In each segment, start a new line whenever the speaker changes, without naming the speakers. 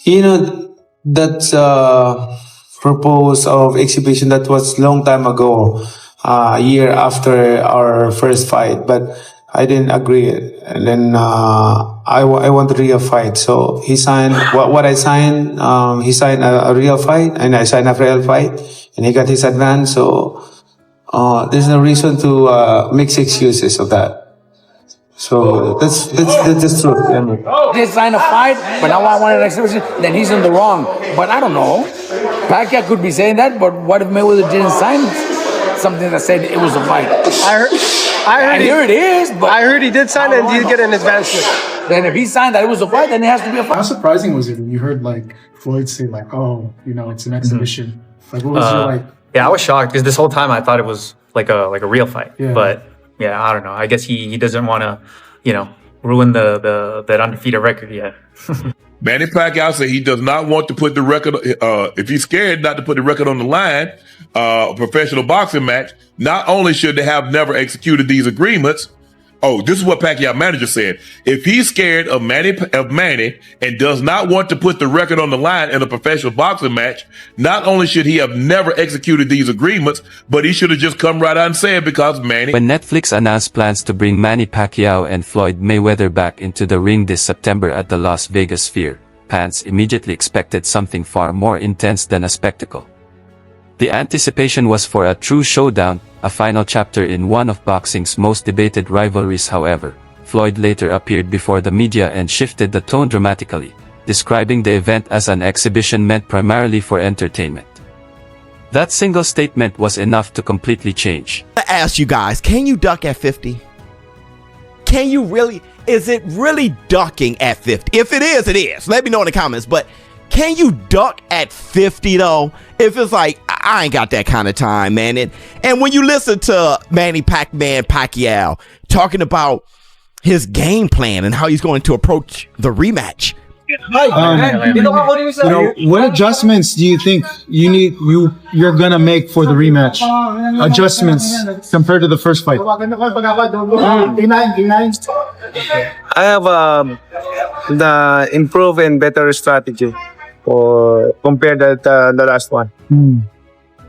You know, that propose of exhibition that was long time ago, a year after our first fight, but I didn't agree. And then I want a real fight. So he signed what I signed. He signed a real fight, and I signed a real fight, and he got his advance. So there's no reason to mix excuses of that. So that's true.
They sign a fight, but now I want an exhibition, then he's in the wrong. But I don't know. Pacquiao could be saying that, but what if Mayweather didn't sign something that said it was a fight?
I heard
here it is, but
I heard he did sign it and he did get an advancement.
then if he signed that it was a fight, then it has to be a
How
fight.
surprising was it when you heard like Floyd say like, "Oh, you know, it's an exhibition"? Like, what was your like?
Yeah, I was shocked because this whole time I thought it was like a real fight.
Yeah.
But yeah, I don't know. I guess he doesn't want to, ruin that undefeated record yet.
Manny Pacquiao said he does not want to put the record, if he's scared not to put the record on the line, a professional boxing match, not only should they have never executed these agreements. Oh, this is what Pacquiao manager said. If he's scared of Manny and does not want to put the record on the line in a professional boxing match, not only should he have never executed these agreements, but he should have just come right out and said because Manny.
When Netflix announced plans to bring Manny Pacquiao and Floyd Mayweather back into the ring this September at the Las Vegas Sphere, fans immediately expected something far more intense than a spectacle. The anticipation was for a true showdown, a final chapter in one of boxing's most debated rivalries. However, Floyd later appeared before the media and shifted the tone dramatically, describing the event as an exhibition meant primarily for entertainment. That single statement was enough to completely change.
I ask you guys, can you duck at 50? Can you really? Is it really ducking at 50? If it is, it is. Let me know in the comments. But can you duck at 50 though? If it's like, I ain't got that kind of time, man. And when you listen to Manny Pacquiao talking about his game plan and how he's going to approach the rematch.
What adjustments do you think you're gonna make for the rematch? Adjustments compared to the first fight.
I have the improved and better strategy for compared to the last one.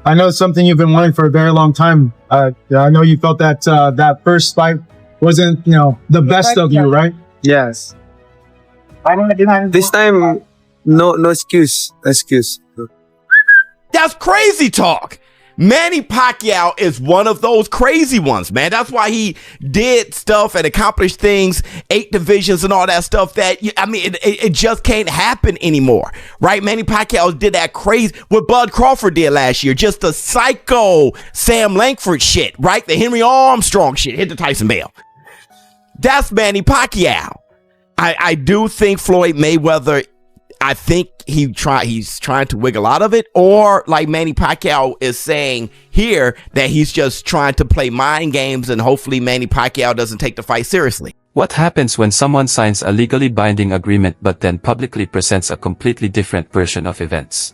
I know it's something you've been wanting for a very long time. I know you felt that that first fight wasn't, the best of you, right?
Yes. This time, no excuse.
That's crazy talk. Manny Pacquiao is one of those crazy ones, man. That's why he did stuff and accomplished things, 8 divisions and all that stuff that, it just can't happen anymore, right? Manny Pacquiao did that crazy, what Bud Crawford did last year, just the psycho Sam Langford shit, right? The Henry Armstrong shit, hit the Tyson Bell. That's Manny Pacquiao. I do think Floyd Mayweather, I think he's trying to wiggle out of it, or like Manny Pacquiao is saying here that he's just trying to play mind games and hopefully Manny Pacquiao doesn't take the fight seriously.
What happens when someone signs a legally binding agreement but then publicly presents a completely different version of events?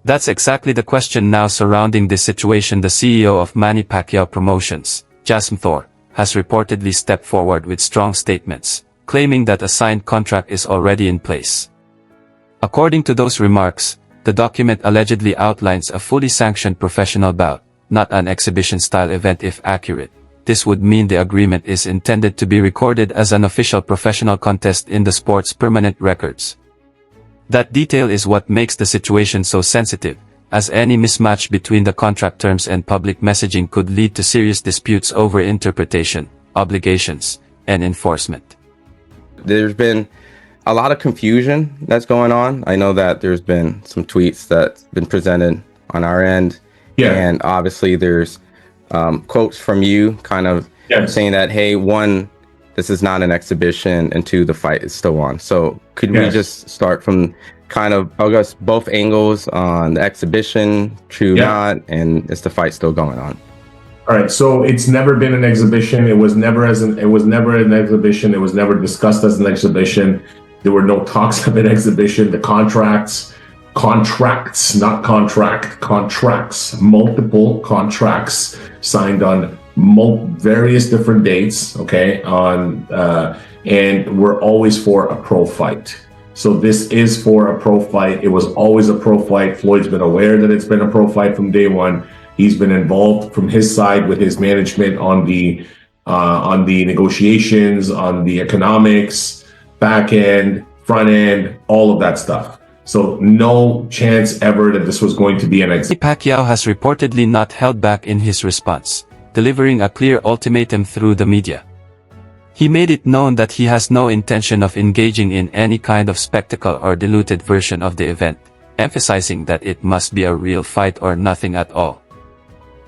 That's exactly the question now surrounding this situation. The CEO of Manny Pacquiao Promotions, Jasm Thor, has reportedly stepped forward with strong statements, claiming that a signed contract is already in place. According to those remarks, the document allegedly outlines a fully sanctioned professional bout, not an exhibition-style event. If accurate, this would mean the agreement is intended to be recorded as an official professional contest in the sport's permanent records. That detail is what makes the situation so sensitive, as any mismatch between the contract terms and public messaging could lead to serious disputes over interpretation, obligations, and enforcement.
There's been a lot of confusion that's going on. I know that there's been some tweets that's been presented on our end. Yeah. And obviously there's quotes from you kind of saying that, hey, one, this is not an exhibition, and two, the fight is still on. So could we just start from kind of, I guess, both angles on the exhibition, true not, and is the fight still going on?
All right, so it's never been an exhibition. It was never an exhibition. It was never discussed as an exhibition. There were no talks of an exhibition. The contracts, not contract, contracts, multiple contracts signed on various different dates, okay, and we're always for a pro fight. So this is for a pro fight. It was always a pro fight. Floyd's been aware that it's been a pro fight from day one. He's been involved from his side with his management on the negotiations, on the economics, back end, front end, all of that stuff. So no chance ever that this was going to be an exit.
Pacquiao has reportedly not held back in his response, delivering a clear ultimatum through the media. He made it known that he has no intention of engaging in any kind of spectacle or diluted version of the event, emphasizing that it must be a real fight or nothing at all.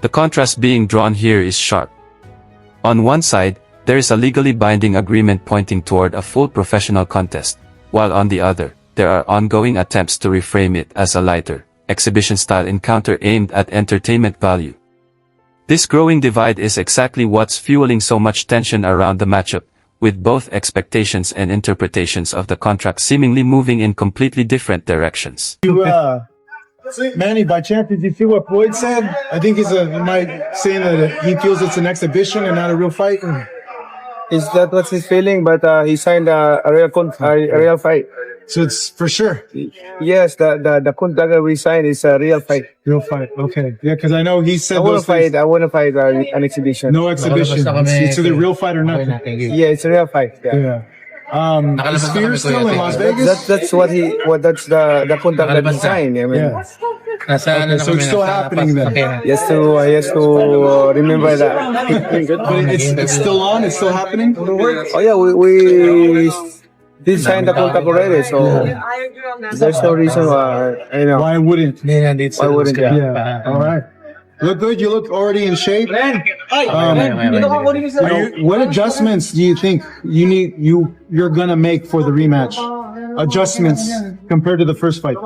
The contrast being drawn here is sharp. On one side, there is a legally binding agreement pointing toward a full professional contest, while on the other, there are ongoing attempts to reframe it as a lighter, exhibition-style encounter aimed at entertainment value. This growing divide is exactly what's fueling so much tension around the matchup, with both expectations and interpretations of the contract seemingly moving in completely different directions.
Manny, by chance, did you see what Floyd said? I think am I saying that he feels it's an exhibition and not a real fight?
Is that what's his feeling? But he signed a real fight.
So it's for sure.
Yes, the contract we signed is a real fight.
Real fight. Okay. Yeah, because I know he said
I want to fight an exhibition.
No exhibition. It's either real fight or nothing.
Yeah, it's a real fight. Yeah.
Is Spear still in Las Vegas?
That's the contract that he signed. I mean,
Yeah. Okay, so it's still happening then.
he has to remember that.
But it's still on? It's still happening?
Oh yeah, we did sign the contract already, so there's no reason why
Why wouldn't?
why wouldn't you?
Yeah. All right. Look good. You look already in shape. What adjustments do you think you're gonna make for the rematch? Adjustments compared to the first fight.
I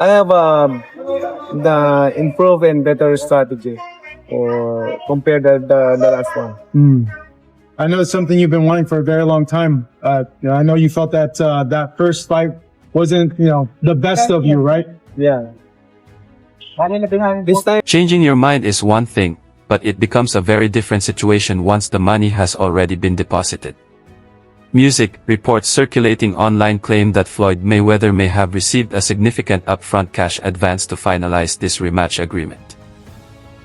have the improved and better strategy, or compared to the last one.
I know it's something you've been wanting for a very long time. I know you felt that that first fight wasn't, the best of you, right?
Yeah. This time,
Changing your mind is one thing, but it becomes a very different situation once the money has already been deposited. Music reports circulating online claim that Floyd Mayweather may have received a significant upfront cash advance to finalize this rematch agreement.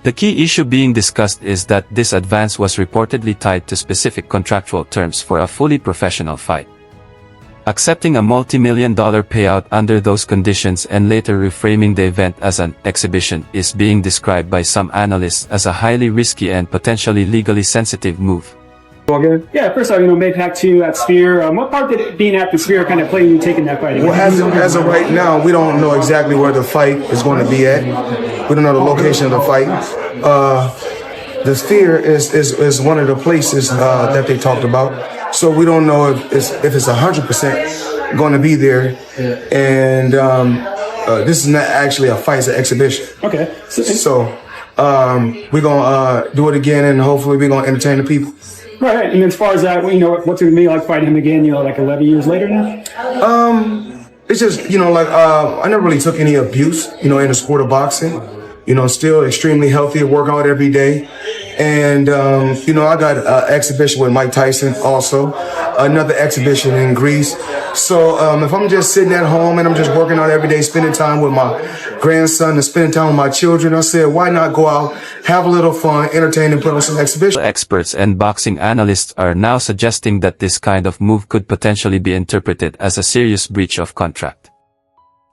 The key issue being discussed is that this advance was reportedly tied to specific contractual terms for a fully professional fight. Accepting a multi-million-dollar payout under those conditions and later reframing the event as an exhibition is being described by some analysts as a highly risky and potentially legally sensitive move.
Yeah, first off, Manny Pacquiao at Sphere. What part did being at the Sphere kind of play in you taking that fight?
Well, as of right now, we don't know exactly where the fight is going to be at. We don't know the location of the fight. The Sphere is one of the places that they talked about. So we don't know if it's 100% going to be there. And this is not actually a fight, it's an exhibition.
Okay.
So we're going to do it again, and hopefully we're going to entertain the people.
Right. And as far as that, what's it going to be like fighting him again, like 11 years later now?
It's just, I never really took any abuse, in the sport of boxing. Still extremely healthy, work out every day. And, I got an exhibition with Mike Tyson also, another exhibition in Greece. So if I'm just sitting at home and I'm just working out every day, spending time with my grandson and spending time with my children, I said, why not go out, have a little fun, entertain, and put on some exhibition.
Experts and boxing analysts are now suggesting that this kind of move could potentially be interpreted as a serious breach of contract.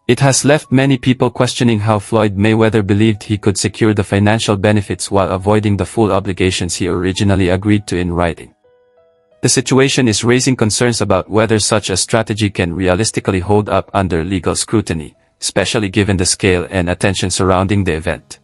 It has left many people questioning how Floyd Mayweather believed he could secure the financial benefits while avoiding the full obligations he originally agreed to in writing. The situation is raising concerns about whether such a strategy can realistically hold up under legal scrutiny, especially given the scale and attention surrounding the event.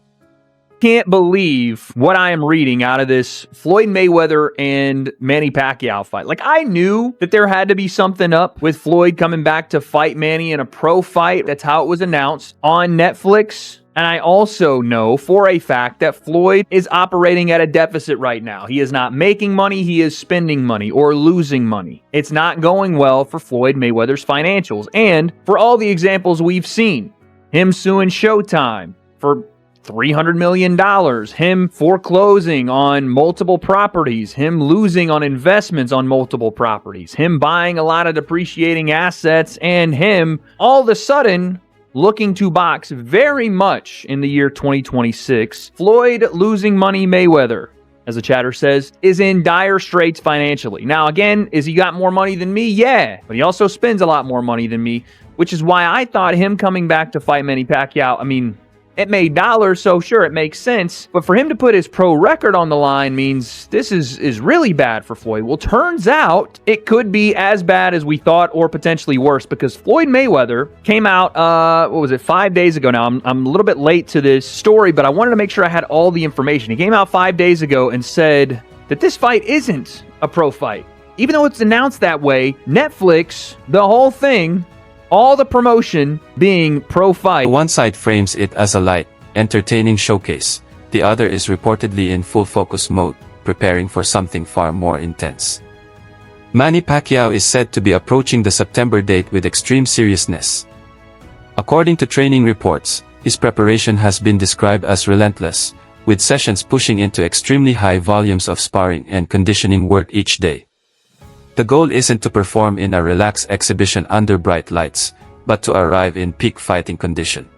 Can't believe what I am reading out of this Floyd Mayweather and Manny Pacquiao fight. I knew that there had to be something up with Floyd coming back to fight Manny in a pro fight. That's how it was announced on Netflix. And I also know for a fact that Floyd is operating at a deficit right now. He is not making money, he is spending money or losing money. It's not going well for Floyd Mayweather's financials. And for all the examples we've seen, him suing Showtime for $300 million, him foreclosing on multiple properties, him losing on investments on multiple properties, him buying a lot of depreciating assets, and him all of a sudden looking to box very much in the year 2026. Floyd losing money Mayweather, as the chatter says, is in dire straits financially. Now, again, is he got more money than me? Yeah, but he also spends a lot more money than me, which is why I thought him coming back to fight Manny Pacquiao, I mean, it made dollars, so sure, it makes sense. But for him to put his pro record on the line means this is really bad for Floyd. Well, turns out it could be as bad as we thought or potentially worse, because Floyd Mayweather came out, 5 days ago now. I'm a little bit late to this story, but I wanted to make sure I had all the information. He came out 5 days ago and said that this fight isn't a pro fight. Even though it's announced that way, Netflix, the whole thing, all the promotion being pro fight.
One side frames it as a light, entertaining showcase. The other is reportedly in full focus mode, preparing for something far more intense. Manny Pacquiao is said to be approaching the September date with extreme seriousness. According to training reports, his preparation has been described as relentless, with sessions pushing into extremely high volumes of sparring and conditioning work each day. The goal isn't to perform in a relaxed exhibition under bright lights, but to arrive in peak fighting condition.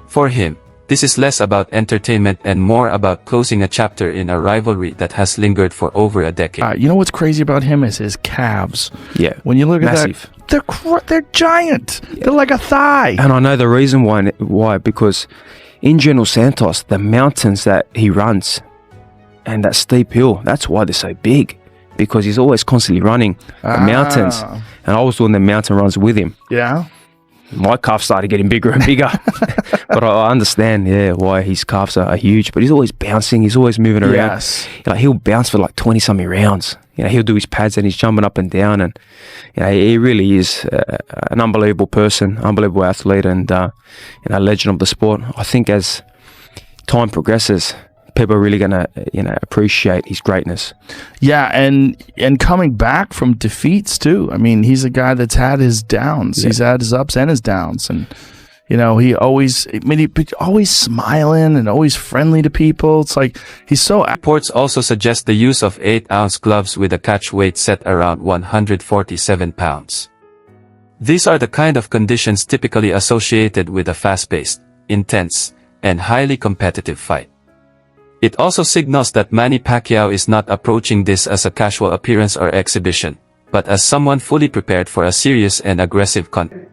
For him, this is less about entertainment and more about closing a chapter in a rivalry that has lingered for over a decade.
You know what's crazy about him is his calves.
Yeah.
When you look
massive.
at that, they're giant. Yeah. They're like a thigh.
And I know the reason why, because in General Santos, the mountains that he runs and that steep hill, that's why they're so big. Because he's always constantly running the mountains. And I was doing the mountain runs with him.
Yeah.
My calves started getting bigger and bigger. But I understand, why his calves are huge. But he's always bouncing. He's always moving around.
Yes.
He'll bounce for like 20-something rounds. He'll do his pads and he's jumping up and down. And he really is an unbelievable person, unbelievable athlete, and a legend of the sport. I think as time progresses, people are really gonna appreciate his greatness.
Yeah, and coming back from defeats too. I mean, he's a guy that's had his downs. Yeah. He's had his ups and his downs, and he always smiling and always friendly to people. It's like he's so.
Reports also suggest the use of 8-ounce gloves with a catch weight set around 147 pounds. These are the kind of conditions typically associated with a fast-paced, intense, and highly competitive fight. It also signals that Manny Pacquiao is not approaching this as a casual appearance or exhibition, but as someone fully prepared for a serious and aggressive contest.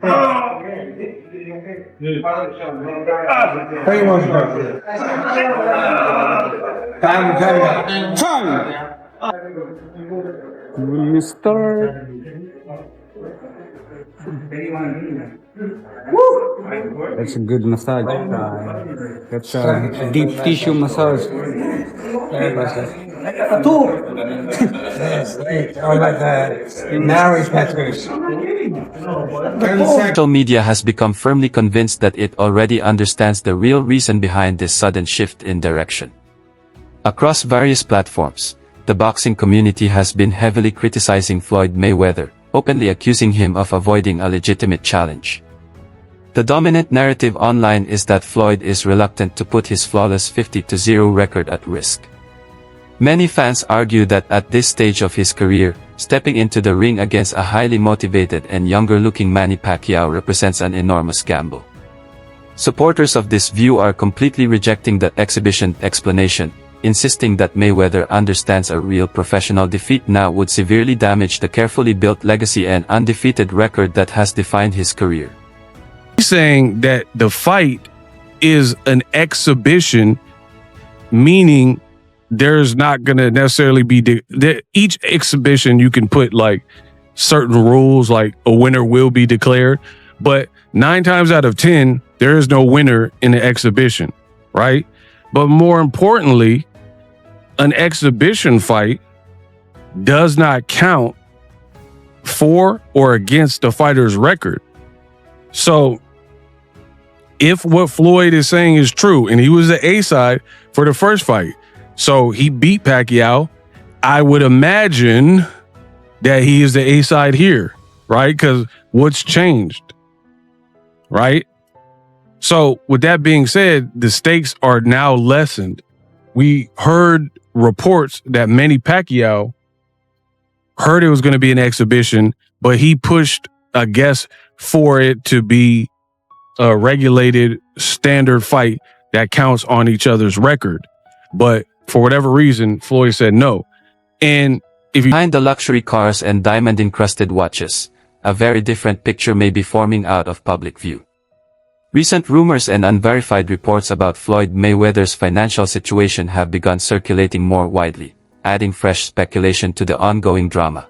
Will you start? That's a good massage. That's a deep tissue massage.
Social media has become firmly convinced that it already understands the real reason behind this sudden shift in direction. Across various platforms, the boxing community has been heavily criticizing Floyd Mayweather, openly accusing him of avoiding a legitimate challenge. The dominant narrative online is that Floyd is reluctant to put his flawless 50-0 record at risk. Many fans argue that at this stage of his career, stepping into the ring against a highly motivated and younger-looking Manny Pacquiao represents an enormous gamble. Supporters of this view are completely rejecting the exhibition explanation, insisting that Mayweather understands a real professional defeat now would severely damage the carefully built legacy and undefeated record that has defined his career.
He's saying that the fight is an exhibition, meaning there's not going to necessarily be each exhibition you can put like certain rules, like a winner will be declared, but 9 times out of 10 there is no winner in the exhibition, right? But more importantly, an exhibition fight does not count for or against the fighter's record. So if what Floyd is saying is true, and he was the A side for the first fight, so he beat Pacquiao, I would imagine that he is the A side here, right? Because what's changed, right? So with that being said, the stakes are now lessened. We heard reports that Manny Pacquiao heard it was going to be an exhibition, but he pushed, I guess, for it to be a regulated standard fight that counts on each other's record. But for whatever reason, Floyd said no. And if you
behind the luxury cars and diamond-encrusted watches, a very different picture may be forming out of public view. Recent rumors and unverified reports about Floyd Mayweather's financial situation have begun circulating more widely, adding fresh speculation to the ongoing drama.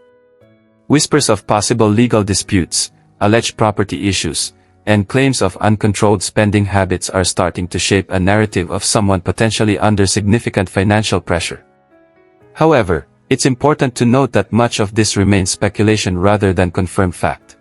Whispers of possible legal disputes, alleged property issues, and claims of uncontrolled spending habits are starting to shape a narrative of someone potentially under significant financial pressure. However, it's important to note that much of this remains speculation rather than confirmed fact.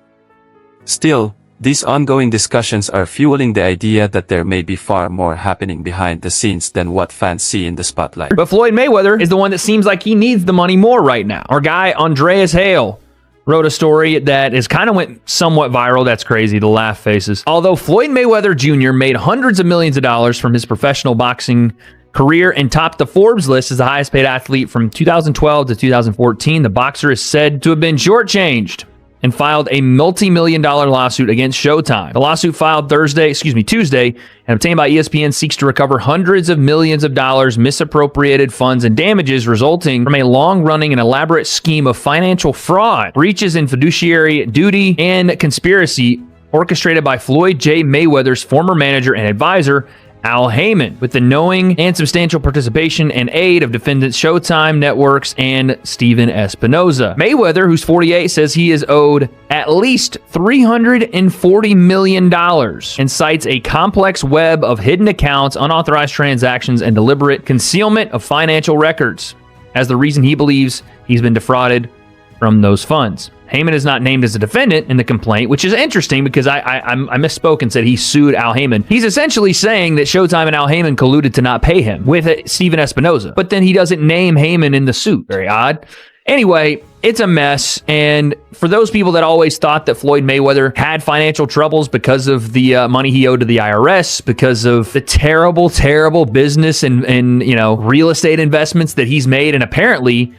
Still, these ongoing discussions are fueling the idea that there may be far more happening behind the scenes than what fans see in the spotlight.
But Floyd Mayweather is the one that seems like he needs the money more right now. Our guy, Andreas Hale, wrote a story that is kind of went somewhat viral. That's crazy, the laugh faces. Although Floyd Mayweather Jr. made hundreds of millions of dollars from his professional boxing career and topped the Forbes list as the highest paid athlete from 2012 to 2014, the boxer is said to have been shortchanged and filed a multi-million-dollar lawsuit against Showtime. The lawsuit filed Tuesday, and obtained by ESPN seeks to recover hundreds of millions of dollars, misappropriated funds, and damages resulting from a long-running and elaborate scheme of financial fraud, breaches in fiduciary duty, and conspiracy orchestrated by Floyd J. Mayweather's former manager and advisor, Al Heyman, with the knowing and substantial participation and aid of defendants Showtime Networks and Steven Espinoza. Mayweather, who's 48, says he is owed at least $340 million and cites a complex web of hidden accounts, unauthorized transactions, and deliberate concealment of financial records as the reason he believes he's been defrauded from those funds. Heyman is not named as a defendant in the complaint, which is interesting because I misspoke and said he sued Al Heyman. He's essentially saying that Showtime and Al Heyman colluded to not pay him with Steven Espinoza, but then he doesn't name Heyman in the suit. Very odd. Anyway, it's a mess, and for those people that always thought that Floyd Mayweather had financial troubles because of the money he owed to the IRS, because of the terrible, terrible business and real estate investments that he's made, and apparently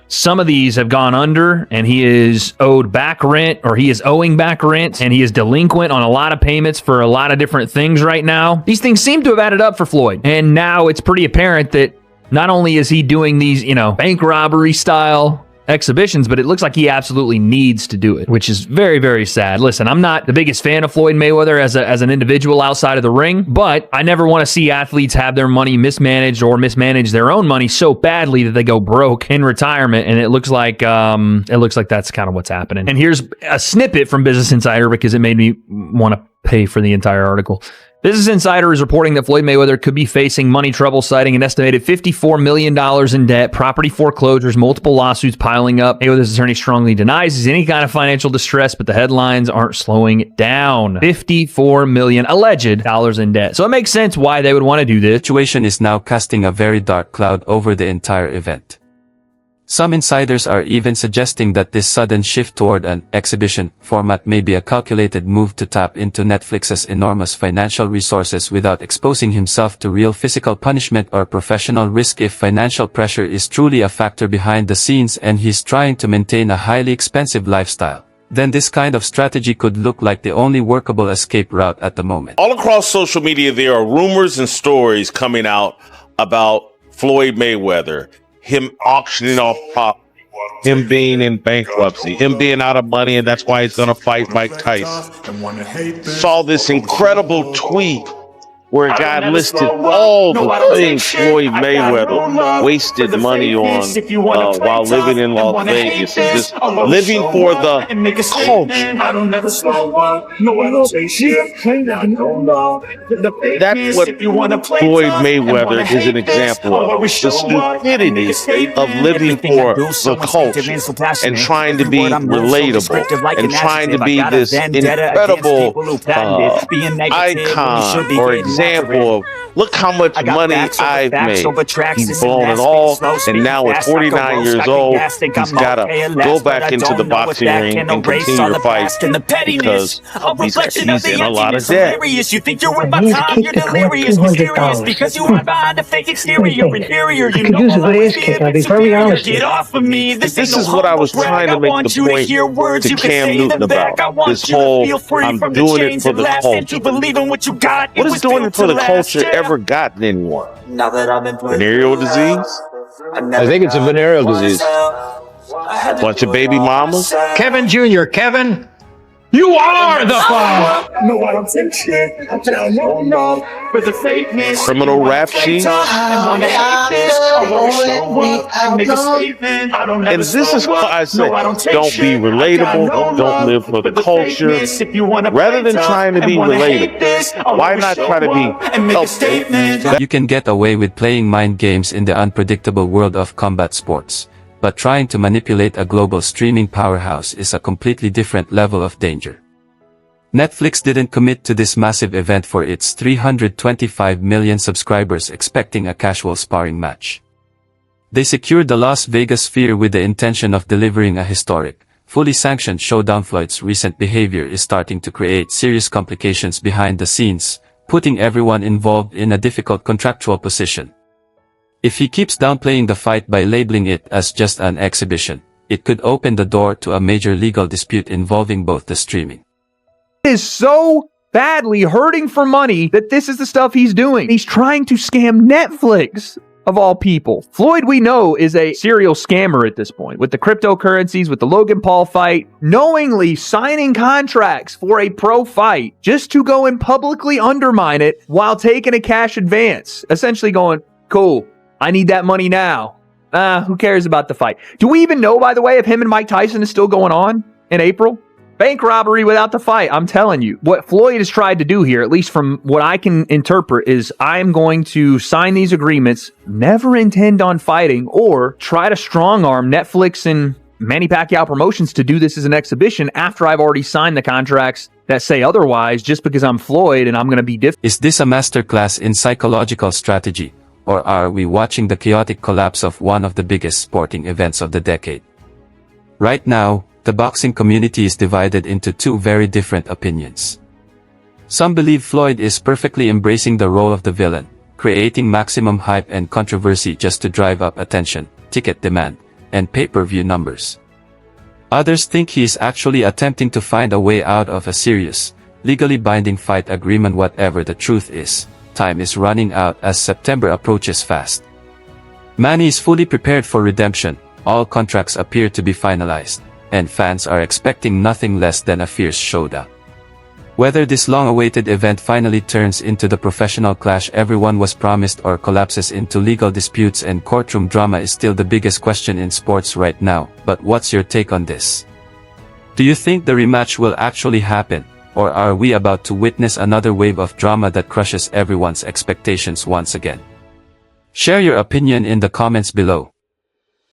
some of these have gone under, and he is owed back rent, or he is owing back rent, and he is delinquent on a lot of payments for a lot of different things right now. These things seem to have added up for Floyd, and now it's pretty apparent that not only is he doing these, bank robbery style exhibitions, but it looks like he absolutely needs to do it, which is very, very sad. Listen, I'm not the biggest fan of Floyd Mayweather as an individual outside of the ring, but I never want to see athletes have their money mismanaged or mismanage their own money so badly that they go broke in retirement. And it looks like that's kind of what's happening. And here's a snippet from Business Insider because it made me want to pay for the entire article. Business Insider is reporting that Floyd Mayweather could be facing money trouble, citing an estimated $54 million in debt, property foreclosures, multiple lawsuits piling up. Mayweather's attorney strongly denies he's any kind of financial distress, but the headlines aren't slowing it down. $54 million alleged dollars in debt. So it makes sense why they would want to do this.
The situation is now casting a very dark cloud over the entire event. Some insiders are even suggesting that this sudden shift toward an exhibition format may be a calculated move to tap into Netflix's enormous financial resources without exposing himself to real physical punishment or professional risk. If financial pressure is truly a factor behind the scenes and he's trying to maintain a highly expensive lifestyle, then this kind of strategy could look like the only workable escape route at the moment.
All across social media, there are rumors and stories coming out about Floyd Mayweather, him auctioning off property, him being in bankruptcy, him being out of money, and that's why he's going to fight Mike Tyson. Saw this incredible tweet where a guy listed all the things Floyd Mayweather wasted money on while living in Las Vegas, and just living for the culture. That's what Floyd Mayweather is an example of. The stupidity of living for the culture and trying to be relatable and trying to be this incredible icon or example example of look how much money I've made. He's blown it all, and now at 49 years old, he's got to go back into the boxing ring and continue to fight because he's in a lot of debt.
You think you're worth my time, you're delirious, mysterious, because you are behind a fake exterior, inferior, you know I'm superior, get off of me, this
is what I was trying to make the point to Cam Newton about. This whole, I'm doing it for the culture. What has doing it for the culture ever gotten anyone? Venereal disease?
I think it's a venereal disease.
Bunch of baby mamas?
Kevin Jr., Kevin, you are the father.
No, I don't take shit. No, for the fakeness.
Criminal rap sheet?
And
this is why I say, don't be relatable, don't live for the culture. Rather than trying to be relatable, why not try to be helpful?
You can get away with playing mind games in the unpredictable world of combat sports, but trying to manipulate a global streaming powerhouse is a completely different level of danger. Netflix didn't commit to this massive event for its 325 million subscribers expecting a casual sparring match. They secured the Las Vegas Sphere with the intention of delivering a historic, fully sanctioned showdown. Floyd's recent behavior is starting to create serious complications behind the scenes, putting everyone involved in a difficult contractual position. If he keeps downplaying the fight by labeling it as just an exhibition, it could open the door to a major legal dispute involving both the streaming.
He is so badly hurting for money that this is the stuff he's doing. He's trying to scam Netflix, of all people. Floyd, we know, is a serial scammer at this point, with the cryptocurrencies, with the Logan Paul fight, knowingly signing contracts for a pro fight just to go and publicly undermine it while taking a cash advance, essentially going, cool, I need that money now. Who cares about the fight? Do we even know, by the way, if him and Mike Tyson is still going on in April? Bank robbery without the fight. I'm telling you, what Floyd has tried to do here, at least from what I can interpret, is I'm going to sign these agreements, never intend on fighting, or try to strong-arm Netflix and Manny Pacquiao Promotions to do this as an exhibition after I've already signed the contracts that say otherwise, just because I'm Floyd and I'm going to be different.
Is this a masterclass in psychological strategy, or are we watching the chaotic collapse of one of the biggest sporting events of the decade? Right now, the boxing community is divided into two very different opinions. Some believe Floyd is perfectly embracing the role of the villain, creating maximum hype and controversy just to drive up attention, ticket demand, and pay-per-view numbers. Others think he is actually attempting to find a way out of a serious, legally binding fight agreement. Whatever the truth is, time is running out as September approaches fast. Manny is fully prepared for redemption, all contracts appear to be finalized, and fans are expecting nothing less than a fierce showdown. Whether this long-awaited event finally turns into the professional clash everyone was promised or collapses into legal disputes and courtroom drama is still the biggest question in sports right now. But what's your take on this? Do you think the rematch will actually happen, or are we about to witness another wave of drama that crushes everyone's expectations once again? Share your opinion in the comments below.